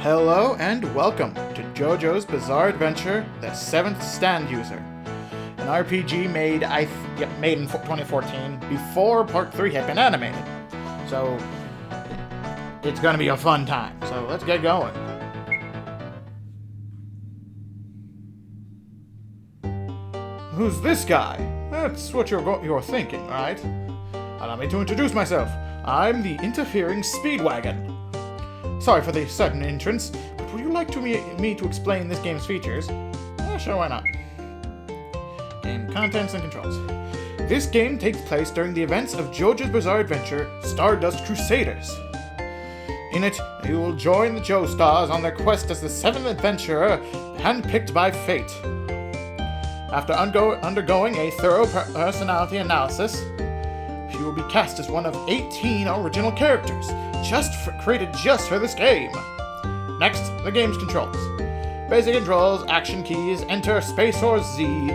Hello and welcome to JoJo's Bizarre Adventure, the 7th Stand User. An RPG made in 2014 before Part 3 had been animated. So, it's gonna be a fun time. So, let's get going. Who's this guy? That's what you're thinking, right? Allow me to introduce myself. I'm the Interfering Speedwagon. Sorry for the sudden entrance, but would you like me to explain this game's features? Sure, why not? Game contents and controls. This game takes place during the events of JoJo's Bizarre Adventure, Stardust Crusaders. In it, you will join the Joestars on their quest as the 7th adventurer, handpicked by fate. After undergoing a thorough personality analysis, you will be cast as one of 18 original characters, created just for this game. Next, the game's controls. Basic controls, action keys, enter space or Z.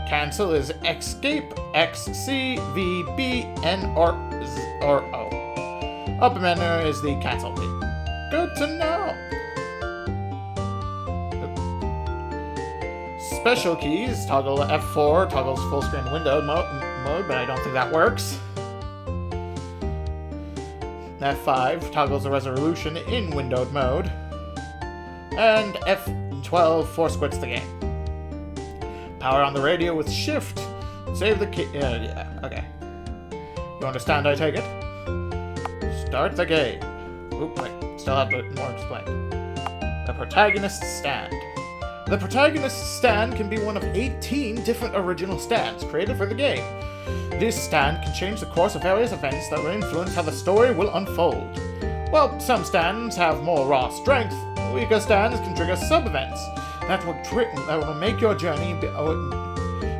Cancel is escape, X, C, V, B, N, or O. Up menu is the cancel key. Good to know. Special keys, toggle F4, toggles full screen window mode, but I don't think that works. F5 toggles the resolution in windowed mode. And F12 force quits the game. Power on the radio with shift. Save the key. Yeah, okay. You understand, I take it? Start the game. Oop, wait, still have more explained. The protagonist's stand. The protagonist's stand can be one of 18 different original stands created for the game. This stand can change the course of various events that will influence how the story will unfold. While some stands have more raw strength, weaker stands can trigger sub-events that will make your journey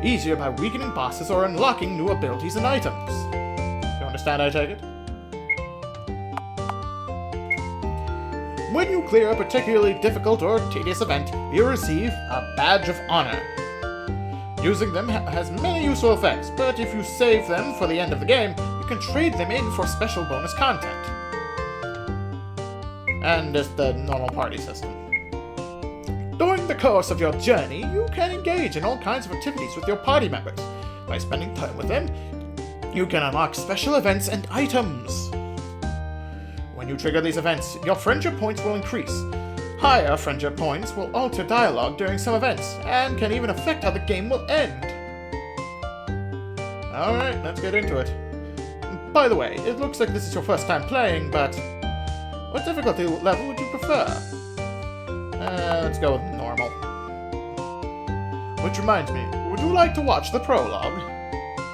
easier by weakening bosses or unlocking new abilities and items. You understand, I take it? When you clear a particularly difficult or tedious event, you receive a Badge of Honor. Using them has many useful effects, but if you save them for the end of the game, you can trade them in for special bonus content. And just the normal party system. During the course of your journey, you can engage in all kinds of activities with your party members. By spending time with them, you can unlock special events and items. When you trigger these events, your friendship points will increase. Higher friendship points will alter dialogue during some events, and can even affect how the game will end. Alright, let's get into it. By the way, it looks like this is your first time playing, but what difficulty level would you prefer? Let's go with normal. Which reminds me, would you like to watch the prologue?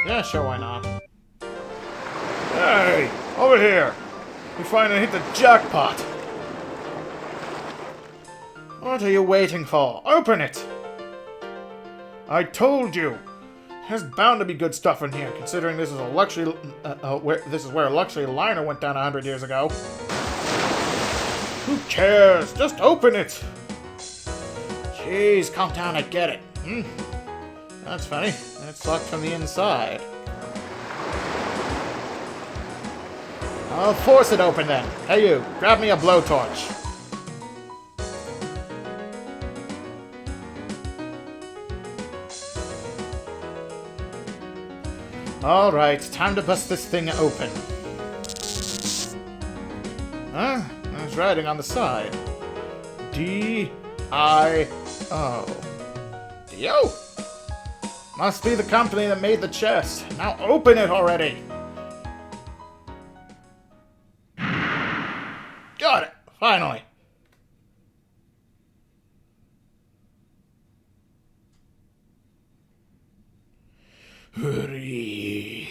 Yeah, sure, why not? Hey, over here! We finally hit the jackpot! What are you waiting for? Open it! I told you! There's bound to be good stuff in here, considering this is a luxury, where a luxury liner went down 100 years ago. Who cares? Just open it! Jeez, calm down, I get it. That's funny. It's locked from the inside. I'll force it open then. Hey you, grab me a blowtorch. Alright, time to bust this thing open. Huh? There's writing on the side. D-I-O. D-O? Must be the company that made the chest. Now open it already! Got it! Finally! Hurry!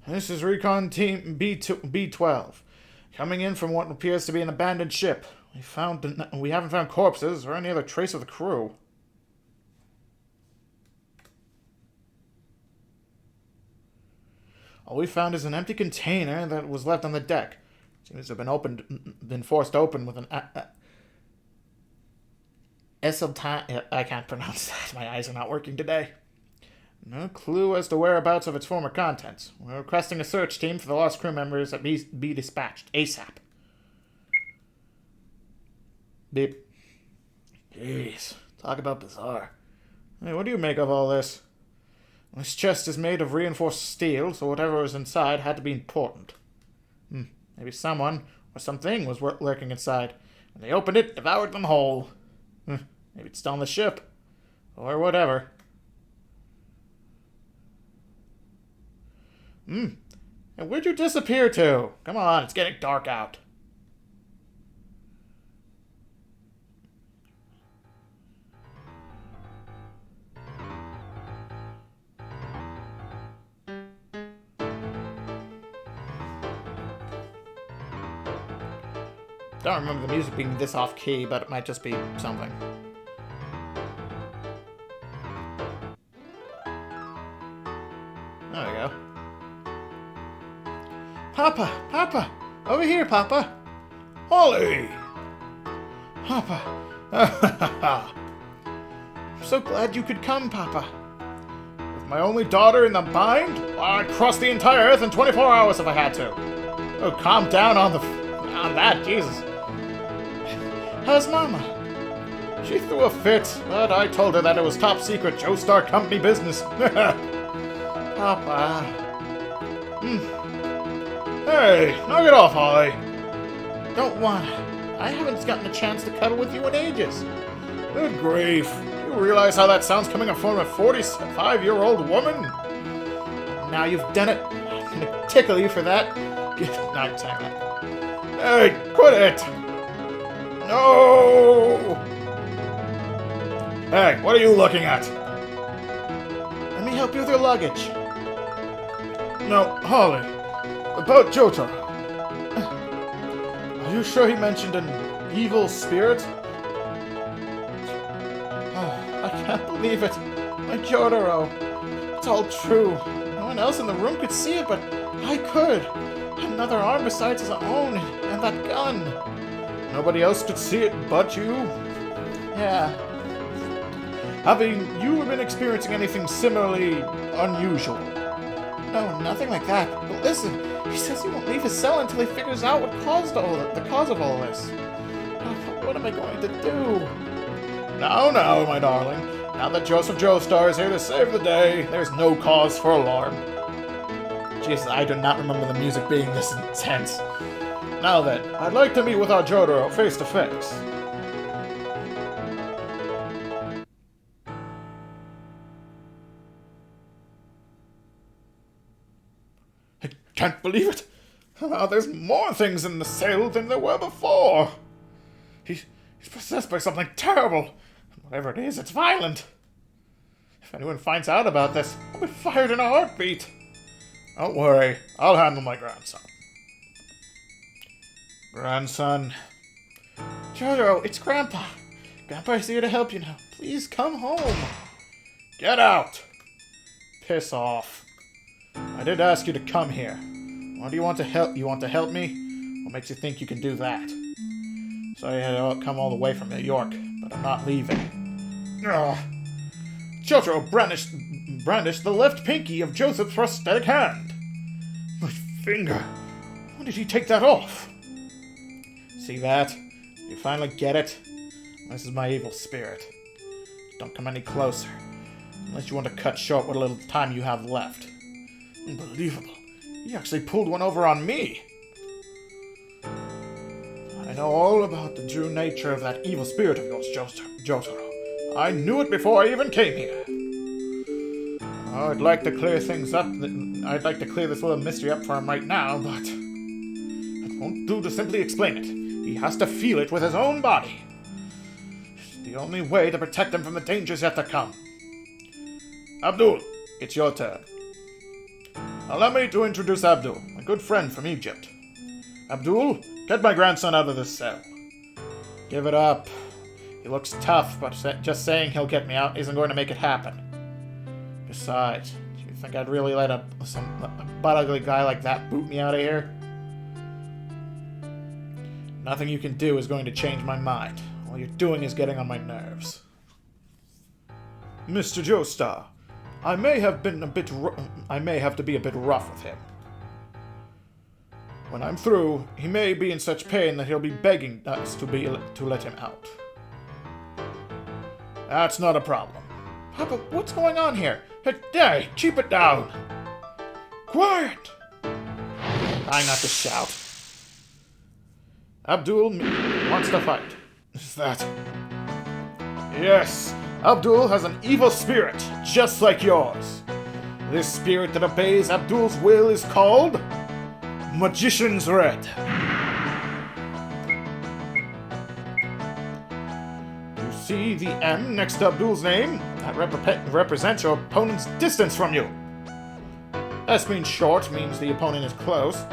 This is Recon Team B12. Coming in from what appears to be an abandoned ship. We haven't found corpses or any other trace of the crew. All we found is an empty container that was left on the deck. Seems to have been forced open with an I can't pronounce that. My eyes are not working today. No clue as to whereabouts of its former contents. We're requesting a search team for the lost crew members that be dispatched ASAP. Beep. Jeez, talk about bizarre. Hey, what do you make of all this? This chest is made of reinforced steel, so whatever was inside had to be important. Maybe someone or something was lurking inside. When they opened it, devoured them whole. Maybe it's still on the ship. Or whatever. And where'd you disappear to? Come on, it's getting dark out. Don't remember the music being this off key, but it might just be something. There we go. Papa! Papa! Over here, Papa! Holly! Papa! I'm so glad you could come, Papa. With my only daughter in the bind? I'd cross the entire Earth in 24 hours if I had to. Oh, calm down on that, Jesus. How's Mama? She threw a fit, but I told her that it was top secret Joestar company business. Papa. Hey, knock it off, Holly. Don't want. I haven't gotten a chance to cuddle with you in ages. Good grief. You realize how that sounds coming from a 45-year-old woman? Now you've done it. I'm gonna tickle you for that. Not saying that. Hey, quit it! No! Hey, what are you looking at? Let me help you with your luggage. No, Holly. About Joestar. Are you sure he mentioned an evil spirit? Oh, I can't believe it. My Jotaro. It's all true. No one else in the room could see it, but I could. Another arm besides his own, and that gun. Nobody else could see it but you? Yeah. Have you been experiencing anything similarly unusual? No, nothing like that. But listen, he says he won't leave his cell until he figures out the cause of all this. What am I going to do? No, my darling. Now that Joseph Joestar is here to save the day, there's no cause for alarm. Jesus, I do not remember the music being this intense. Now then, I'd like to meet with our Jotaro face to face. I can't believe it. There's more things in the cell than there were before. He's possessed by something terrible. Whatever it is, it's violent. If anyone finds out about this, I'll be fired in a heartbeat. Don't worry, I'll handle my grandson. Grandson. Jotaro, it's Grandpa. Grandpa is here to help you now. Please come home. Get out. Piss off. I did ask you to come here. Why do you want to help? You want to help me? What makes you think you can do that? Sorry I had to come all the way from New York, but I'm not leaving. Ugh. Jotaro brandished the left pinky of Joseph's prosthetic hand. My finger. When did he take that off? See that? You finally get it? This is my evil spirit. Don't come any closer. Unless you want to cut short what little time you have left. Unbelievable. He actually pulled one over on me. I know all about the true nature of that evil spirit of yours, Jotaro. I knew it before I even came here. I'd like to clear things up. I'd like to clear this little mystery up for him right now, but it won't do to simply explain it. He has to feel it with his own body. It's the only way to protect him from the dangers yet to come. Abdul, it's your turn. Allow me to introduce Abdul, a good friend from Egypt. Abdul, get my grandson out of this cell. Give it up. He looks tough, but just saying he'll get me out isn't going to make it happen. Besides, do you think I'd really let a butt-ugly guy like that boot me out of here? Nothing you can do is going to change my mind. All you're doing is getting on my nerves. Mr. Joestar, I may have to be a bit rough with him. When I'm through, he may be in such pain that he'll be begging us to let him out. That's not a problem. Papa, what's going on here? Hey, keep it down! Quiet! Trying not to shout. Abdul wants to fight. Is that... Yes, Abdul has an evil spirit, just like yours. This spirit that obeys Abdul's will is called... Magician's Red. You see the M next to Abdul's name? That represents your opponent's distance from you. S means short, means the opponent is close.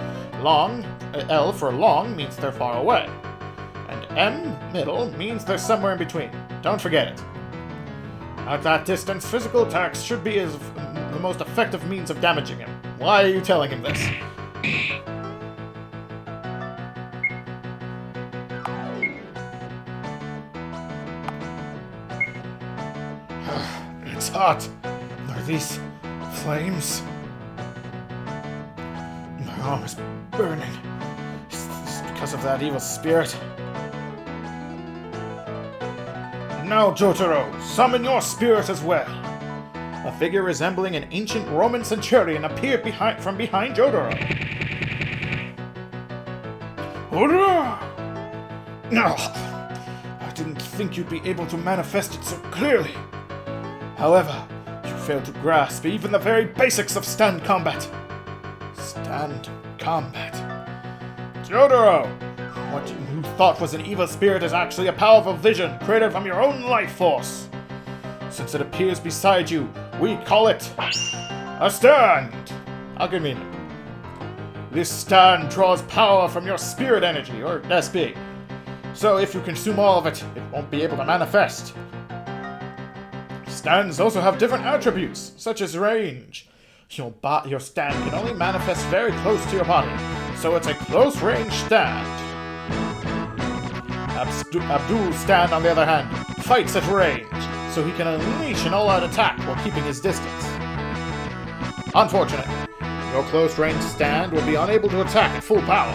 Long, L for long, means they're far away. And M, middle, means they're somewhere in between. Don't forget it. At that distance, physical attacks should be the most effective means of damaging him. Why are you telling him this? It's hot. Are these flames? My arm is burning. Is this because of that evil spirit? Now, Jotaro, summon your spirit as well. A figure resembling an ancient Roman centurion appeared from behind Jotaro. Hurrah! No, I didn't think you'd be able to manifest it so clearly. However, you failed to grasp even the very basics of stand combat. Stand combat. Jotaro! What you thought was an evil spirit is actually a powerful vision created from your own life force. Since it appears beside you, we call it a stand. How convenient. This stand draws power from your spirit energy, or SB. So if you consume all of it, it won't be able to manifest. Stands also have different attributes, such as range. Your stand can only manifest very close to your body, so it's a close-range stand. Abdul's stand, on the other hand, fights at range, so he can unleash an all-out attack while keeping his distance. Unfortunately, your close-range stand will be unable to attack at full power.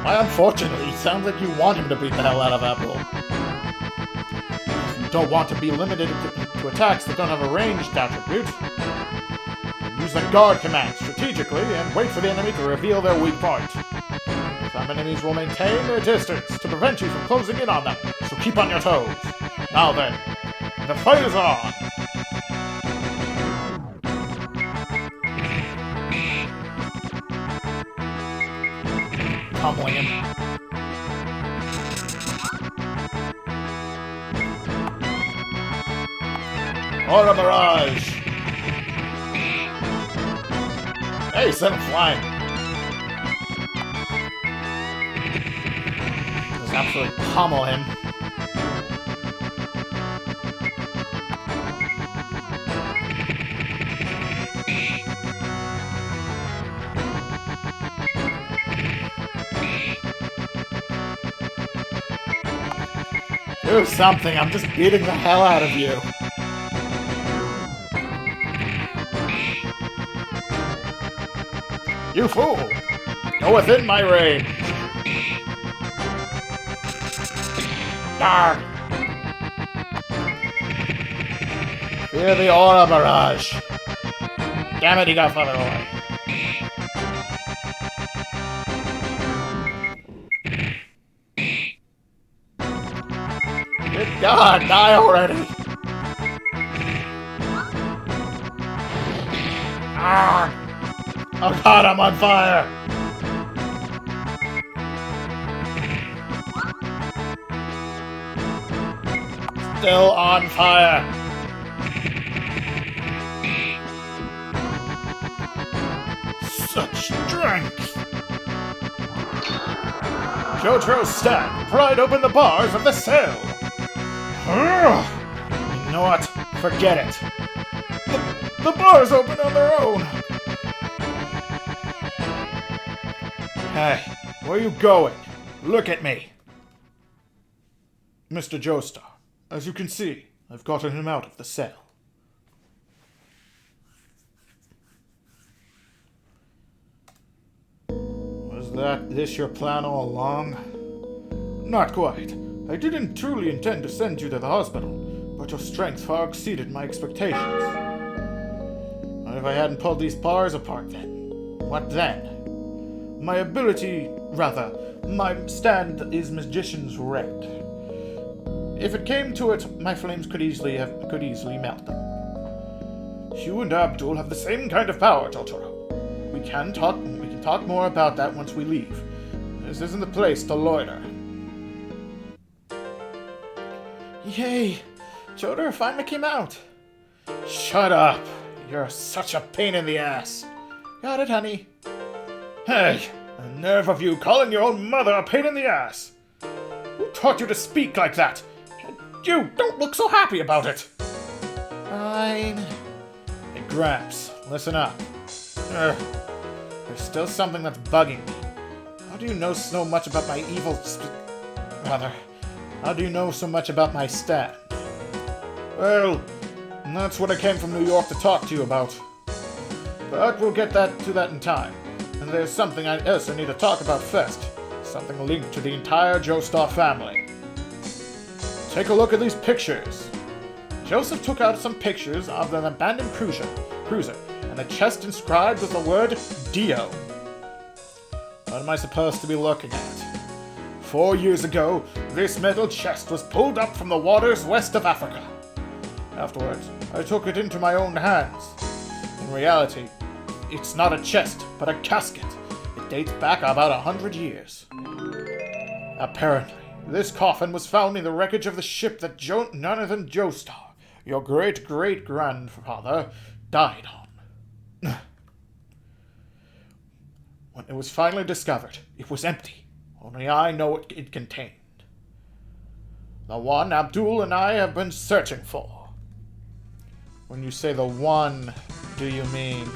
Why unfortunately? It sounds like you want him to beat the hell out of Abdul. Don't want to be limited to attacks that don't have a ranged attribute. Use the guard command strategically and wait for the enemy to reveal their weak point. Some enemies will maintain their distance to prevent you from closing in on them, so keep on your toes. Now then, the fight is on! Pummeling him. Aura Barrage! Hey, set him flying. Just absolutely pummel him. Do something, I'm just beating the hell out of you. You fool! Go within my range! Arrgh! Fear the Aura Barrage! Damn it, he got further away. Good God, die already! Arrgh! Oh God, I'm on fire! Still on fire! Such strength! Jotaro's stand pried open the bars of the cell! You know what? Forget it. The bars open on their own! Hey, where are you going? Look at me! Mr. Joestar, as you can see, I've gotten him out of the cell. this your plan all along? Not quite. I didn't truly intend to send you to the hospital, but your strength far exceeded my expectations. What if I hadn't pulled these bars apart then? What then? My stand is magician's red. If it came to it, my flames could easily melt them. You and Abdul have the same kind of power, Jotaro. We can talk more about that once we leave. This isn't the place to loiter. Yay! Jotaro finally came out. Shut up! You're such a pain in the ass. Got it, honey. Hey! The nerve of you calling your own mother a pain in the ass! Who taught you to speak like that? You don't look so happy about it! Fine. Hey, Gramps, listen up. There's still something that's bugging me. How do you know so much about my how do you know so much about my stand? Well, that's what I came from New York to talk to you about. But we'll get to that in time. And there's something else I need to talk about first. Something linked to the entire Joestar family. Take a look at these pictures. Joseph took out some pictures of an abandoned cruiser, and the chest inscribed with the word Dio. What am I supposed to be looking at? 4 years ago, this metal chest was pulled up from the waters west of Africa. Afterwards, I took it into my own hands. In reality, it's not a chest, but a casket. It dates back about 100 years. Apparently, this coffin was found in the wreckage of the ship that Jonathan Joestar, your great-great-grandfather, died on. When it was finally discovered, it was empty. Only I know what it contained. The one Abdul and I have been searching for. When you say the one, do you mean...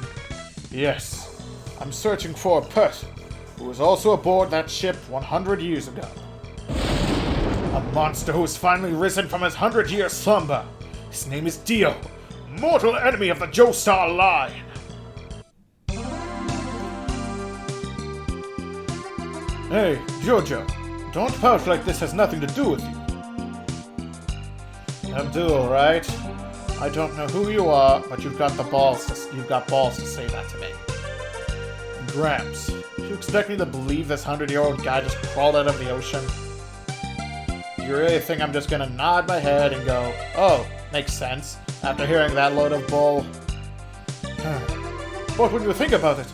Yes, I'm searching for a person who was also aboard that ship 100 years ago. A monster who has finally risen from his 100-year slumber. His name is Dio, mortal enemy of the Joestar line. Hey, Jojo, don't pout like this has nothing to do with you. Abdul, right? I don't know who you are, but you've got balls to say that to me. And Gramps, you expect me to believe this 100-year-old guy just crawled out of the ocean? You really think I'm just gonna nod my head and go, oh, makes sense, after hearing that load of bull? But when you think about it,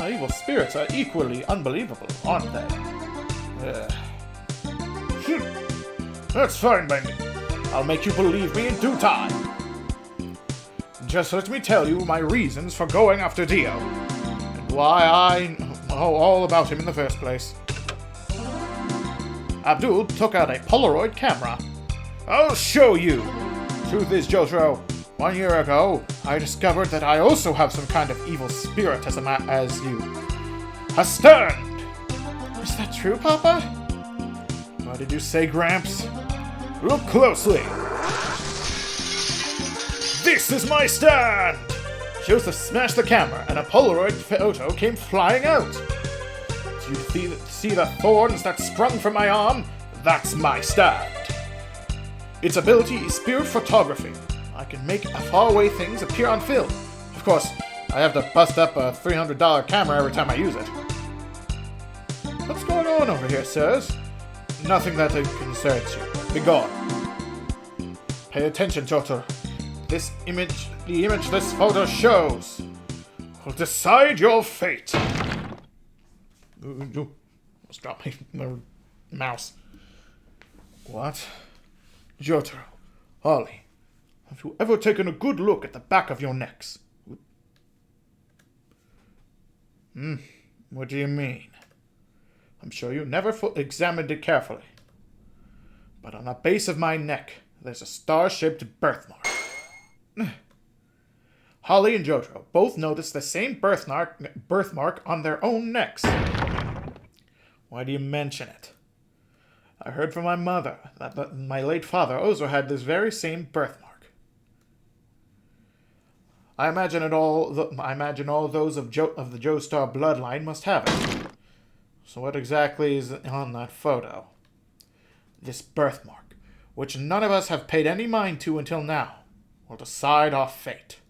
evil spirits are equally unbelievable, aren't they? That's fine by me. I'll make you believe me in due time. Just let me tell you my reasons for going after Dio, and why I know all about him in the first place. Abdul took out a Polaroid camera. I'll show you! Truth is, Jotaro, 1 year ago, I discovered that I also have some kind of evil spirit as you. A stand! Is that true, Papa? What did you say, Gramps? Look closely! This is my stand! Joseph smashed the camera, and a Polaroid photo came flying out. Do you see the thorns that sprung from my arm? That's my stand. Its ability is spirit photography. I can make faraway things appear on film. Of course, I have to bust up a $300 camera every time I use it. What's going on over here, sirs? Nothing that concerns you. Be gone. Pay attention, Jotaro. The image this photo shows will decide your fate. Almost dropped my mouse. What? Jotaro, Holly, have you ever taken a good look at the back of your necks? What do you mean? I'm sure you never examined it carefully. But on the base of my neck, there's a star-shaped birthmark. Holly and Jotaro both noticed the same birthmark on their own necks. Why do you mention it? I heard from my mother that my late father also had this very same birthmark. I imagine all those of the Joestar bloodline must have it. So what exactly is on that photo? This birthmark, which none of us have paid any mind to until now, will decide our fate.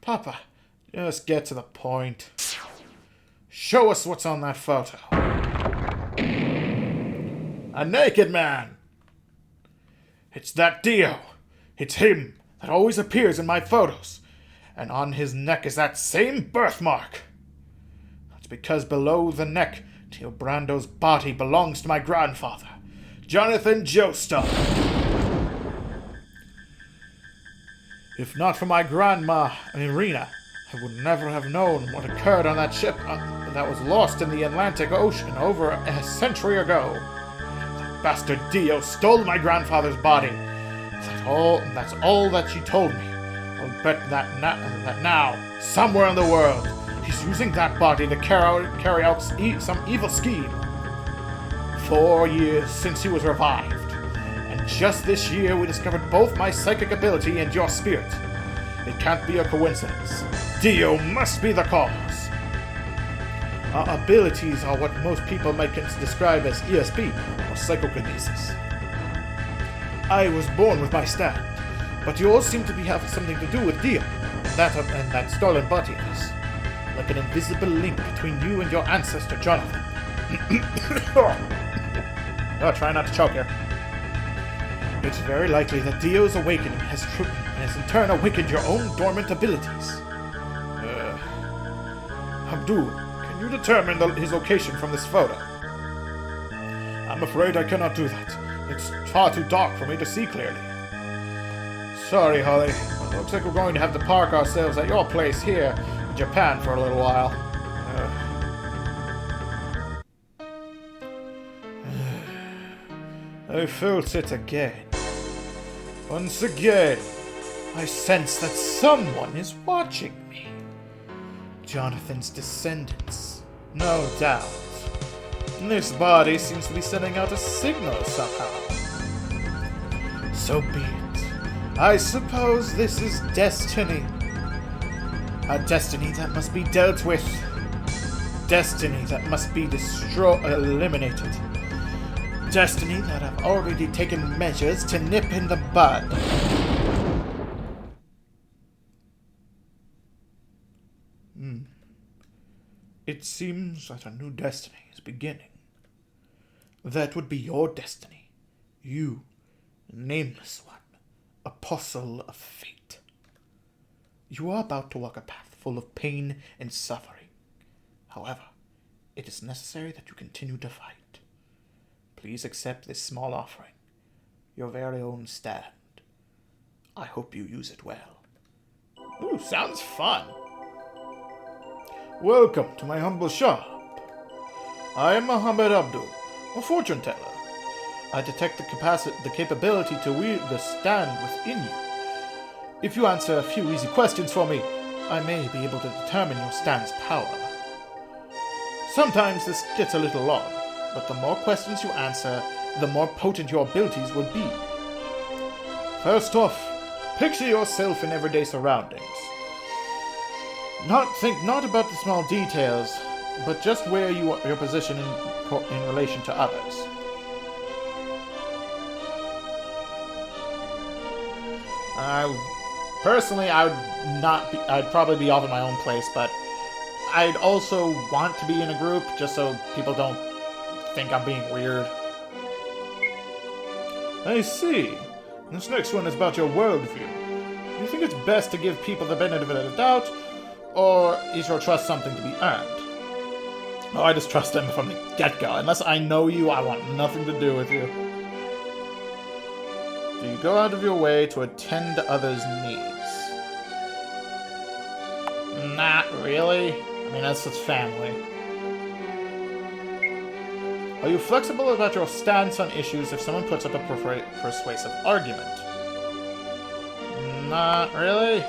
Papa, just get to the point. Show us what's on that photo. A naked man. It's that Dio. It's him that always appears in my photos. And on his neck is that same birthmark. That's because below the neck, Dio Brando's body belongs to my grandfather, Jonathan Joestar. If not for my grandma, Irina, I would never have known what occurred on that ship that was lost in the Atlantic Ocean over a century ago. That bastard Dio stole my grandfather's body. That's all that she told me. I'll bet that now, somewhere in the world, he's using that body to carry out some evil scheme. 4 years since he was revived. And just this year we discovered both my psychic ability and your spirit. It can't be a coincidence. Dio must be the cause. Our abilities are what most people might describe as ESP, or psychokinesis. I was born with my stand, but yours seem to have something to do with Dio, and that stolen body of his. Like an invisible link between you and your ancestor, Jonathan. Oh, try not to choke here. It's very likely that Dio's awakening has in turn awakened your own dormant abilities. Abdul, can you determine his location from this photo? I'm afraid I cannot do that. It's far too dark for me to see clearly. Sorry, Holly. It looks like we're going to have to park ourselves at your place here in Japan for a little while. I felt it again. Once again, I sense that someone is watching me. Jonathan's descendants, no doubt. This body seems to be sending out a signal somehow. So be it. I suppose this is destiny. A destiny that must be dealt with. Destiny that must be eliminated. Destiny that I've already taken measures to nip in the bud. It seems that a new destiny is beginning. That would be your destiny. You, nameless one, apostle of fate. You are about to walk a path full of pain and suffering. However, it is necessary that you continue to fight. Please accept this small offering, your very own stand. I hope you use it well. Ooh, sounds fun. Welcome to my humble shop. I am Muhammad Abdul, a fortune teller. I detect the capability to wield the stand within you. If you answer a few easy questions for me, I may be able to determine your stand's power. Sometimes this gets a little long, but the more questions you answer, the more potent your abilities will be. First off, picture yourself in everyday surroundings. Think not about the small details, but just where your position in relation to others. Personally, I'd probably be off in my own place, but I'd also want to be in a group just so people don't think I'm being weird. I see. This next one is about your worldview. Do you think it's best to give people the benefit of the doubt, or is your trust something to be earned? Oh, I just trust them from the get-go. Unless I know you, I want nothing to do with you. Do you go out of your way to attend to others' needs? Not really. I mean, that's just family. Are you flexible about your stance on issues if someone puts up a persuasive argument? Not really.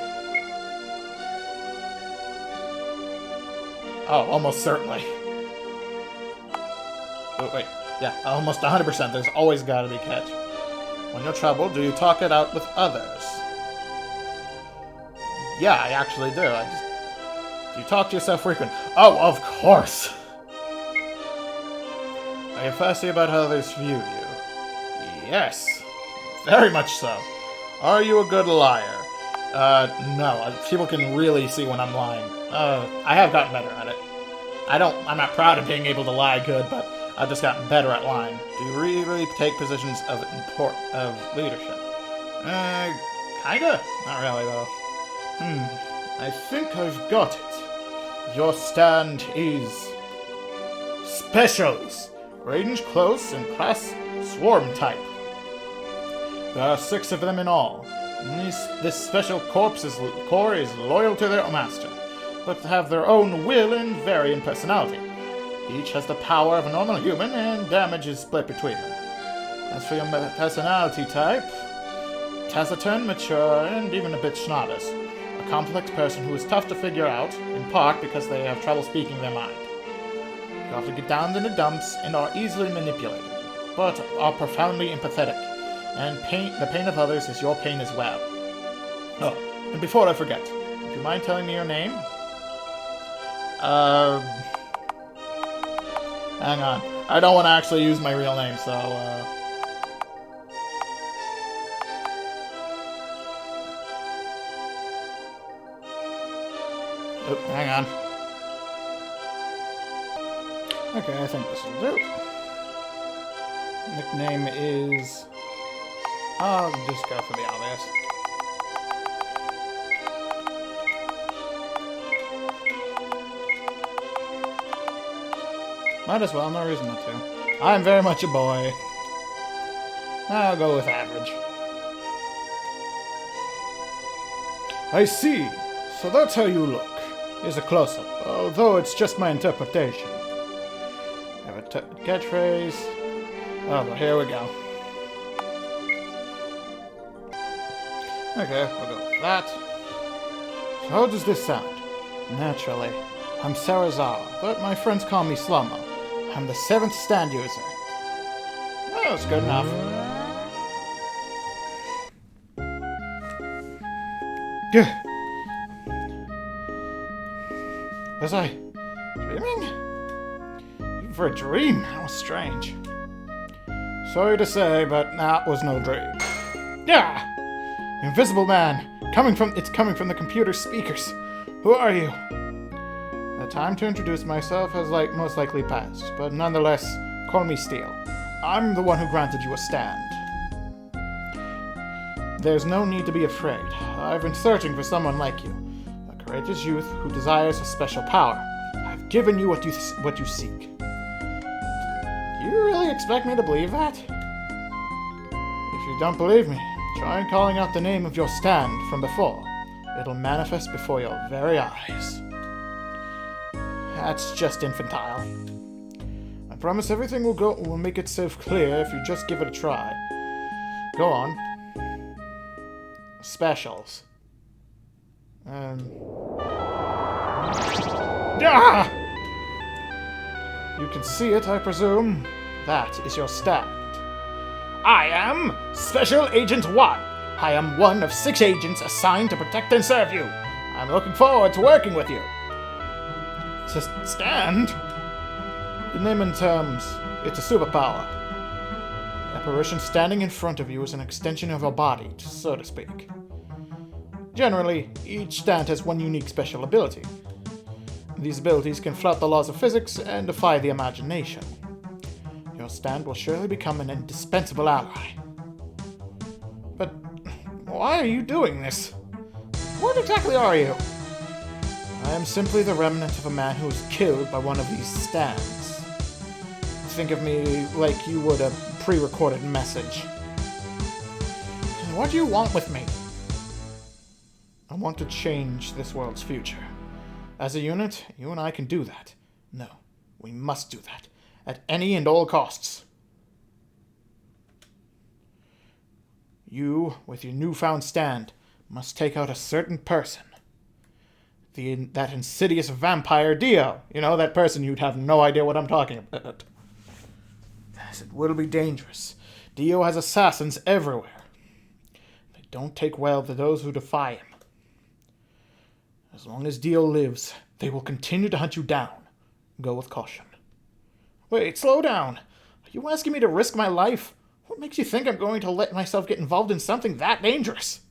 Oh, almost certainly. Oh, wait. Yeah, almost 100%. There's always gotta be a catch. When you're troubled, do you talk it out with others? Yeah, I actually do. Do you talk to yourself frequently? Oh, of course! Are you fussy about how others view you? Yes, very much so. Are you a good liar? No. People can really see when I'm lying. I have gotten better at it. I'm not proud of being able to lie good, but I've just gotten better at lying. Do you really take positions of leadership? Kinda. Not really, though. I think I've got it. Your stand is... Specials. Range close and class swarm type. There are 6 of them in all. This special corps is loyal to their master, but have their own will and vary in personality. Each has the power of a normal human, and damage is split between them. As for your personality type, taciturn, mature, and even a bit snobbish. A complex person who is tough to figure out, in part because they have trouble speaking their mind. You often get down in the dumps and are easily manipulated, but are profoundly empathetic, and the pain of others is your pain as well. Oh, and before I forget, would you mind telling me your name? Hang on. I don't want to actually use my real name, so, Oh, hang on. Okay, I think this will do. Nickname is... I'll just go for the obvious. Might as well, no reason not to. I'm very much a boy. I'll go with average. I see. So that's how you look. Here's a close-up, although it's just my interpretation. I have a catchphrase. Oh, but here we go. Okay, we'll go with that. So how does this sound? Naturally, I'm Sarazawa, but my friends call me Slowmo. I'm the 7th stand user. Oh, it's good enough. Was I dreaming? Even for a dream, that was strange. Sorry to say, but that was no dream. Yeah! Invisible man! It's coming from the computer speakers. Who are you? The time to introduce myself has most likely passed, but nonetheless, call me Steel. I'm the one who granted you a stand. There's no need to be afraid. I've been searching for someone like you. A courageous youth who desires a special power. I've given you what you seek. Do you really expect me to believe that? If you don't believe me, try calling out the name of your stand from before. It'll manifest before your very eyes. That's just infantile. I promise everything will make itself clear if you just give it a try. Go on. Specials. Ah! You can see it, I presume. That is your stand. I am Special Agent 1. I am one of 6 agents assigned to protect and serve you. I'm looking forward to working with you. It's a stand? In layman's terms, it's a superpower. The apparition standing in front of you is an extension of your body, so to speak. Generally, each stand has one unique special ability. These abilities can flout the laws of physics and defy the imagination. Your stand will surely become an indispensable ally. But why are you doing this? What exactly are you? I am simply the remnant of a man who was killed by one of these stands. Think of me like you would a pre-recorded message. What do you want with me? I want to change this world's future. As a unit, you and I can do that. No, we must do that. At any and all costs. You, with your newfound stand, must take out a certain person. That insidious vampire Dio. You know, that person you'd have no idea what I'm talking about. Yes, it will be dangerous. Dio has assassins everywhere. They don't take well to those who defy him. As long as Dio lives, they will continue to hunt you down. Go with caution. Wait, slow down. You asking me to risk my life? What makes you think I'm going to let myself get involved in something that dangerous?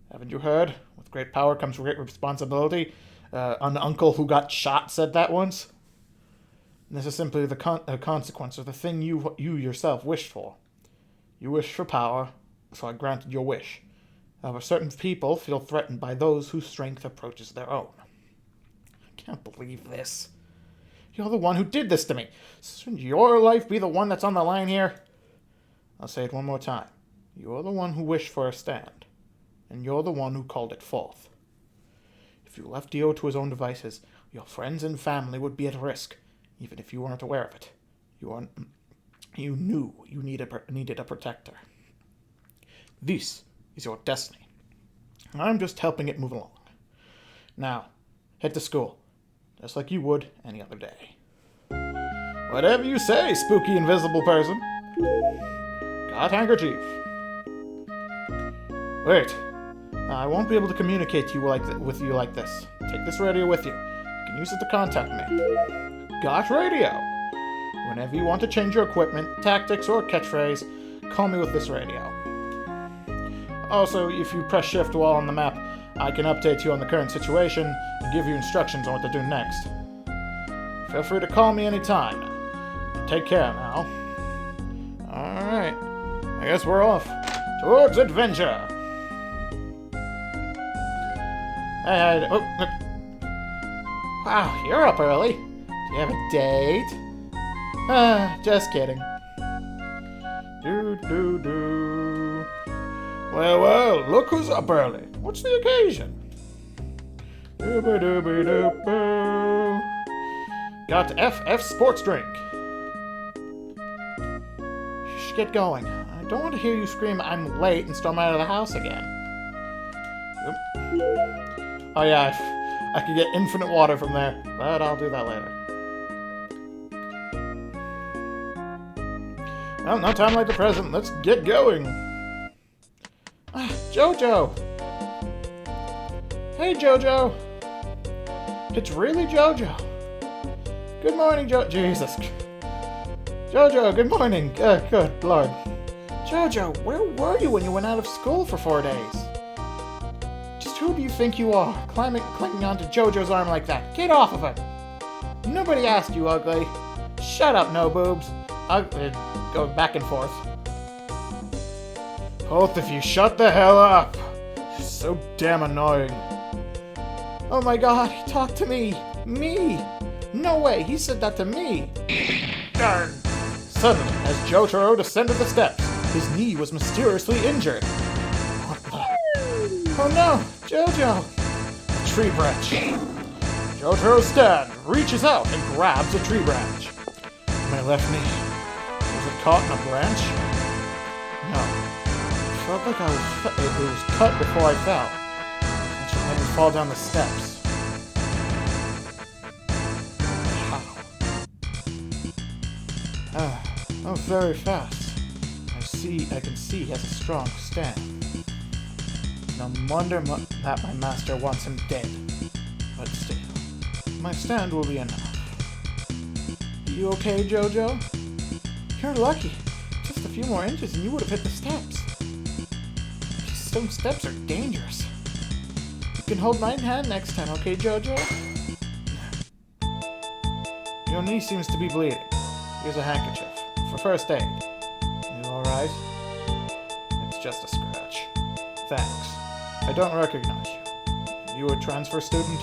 Haven't you heard? With great power comes great responsibility. An uncle who got shot said that once. And this is simply the consequence of the thing you yourself wished for. You wished for power, so I granted your wish. However, certain people feel threatened by those whose strength approaches their own. I can't believe this. You're the one who did this to me. Shouldn't your life be the one that's on the line here? I'll say it one more time. You're the one who wished for a stand, and you're the one who called it forth. If you left Dio to his own devices, your friends and family would be at risk, even if you weren't aware of it. You knew you needed a protector. This is your destiny. I'm just helping it move along. Now, head to school, just like you would any other day. Whatever you say, spooky invisible person. Got handkerchief. Wait. I won't be able to communicate with you like this. Take this radio with you. You can use it to contact me. Got radio. Whenever you want to change your equipment, tactics, or catchphrase, call me with this radio. Also, if you press shift while on the map, I can update you on the current situation and give you instructions on what to do next. Feel free to call me anytime. Take care now. Alright. I guess we're off. Towards adventure! Hey, wow, you're up early. Do you have a date? Just kidding. Well, look who's up early. What's the occasion? Got FF sports drink. You should get going. I don't want to hear you scream, "I'm late," and storm out of the house again. Oh yeah, I could get infinite water from there, but I'll do that later. Well, no time like the present. Let's get going. Jojo! Hey, Jojo! It's really Jojo. Good morning, Jesus. Jojo, good morning. Good Lord. Jojo, where were you when you went out of school for 4 days? Just who do you think you are, clinging onto Jojo's arm like that? Get off of him! Nobody asked you, ugly. Shut up, no boobs. Go back and forth. Both of you, shut the hell up! You're so damn annoying. Oh my god, he talked to me! Me! No way, he said that to me! Darn! Suddenly, as Joestar descended the steps, his knee was mysteriously injured. What the? Oh no! Jojo! A tree branch. Joestar stands, reaches out, and grabs a tree branch. My left knee. Was it caught in a branch? No. It felt like it was cut before I fell. It should make me fall down the steps. How? Oh, very fast. I can see he has a strong stand. No wonder that my master wants him dead. But still, my stand will be enough. You okay, Jojo? You're lucky. Just a few more inches and you would have hit the steps. These stone steps are dangerous. You can hold my hand next time, okay, Jojo? Your knee seems to be bleeding. Here's a handkerchief for first aid. You alright? It's just a scratch. Thanks. I don't recognize you. You a transfer student?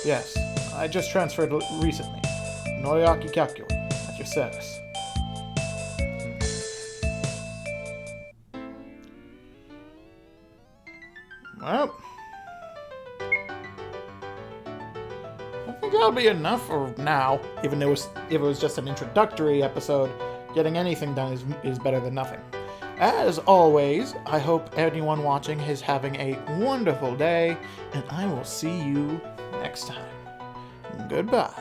Yes, I just transferred recently. Noyaki Kakui, at your service. Well, I think that'll be enough for now. Even if it was just an introductory episode, getting anything done is better than nothing. As always, I hope anyone watching is having a wonderful day, and I will see you next time. Goodbye.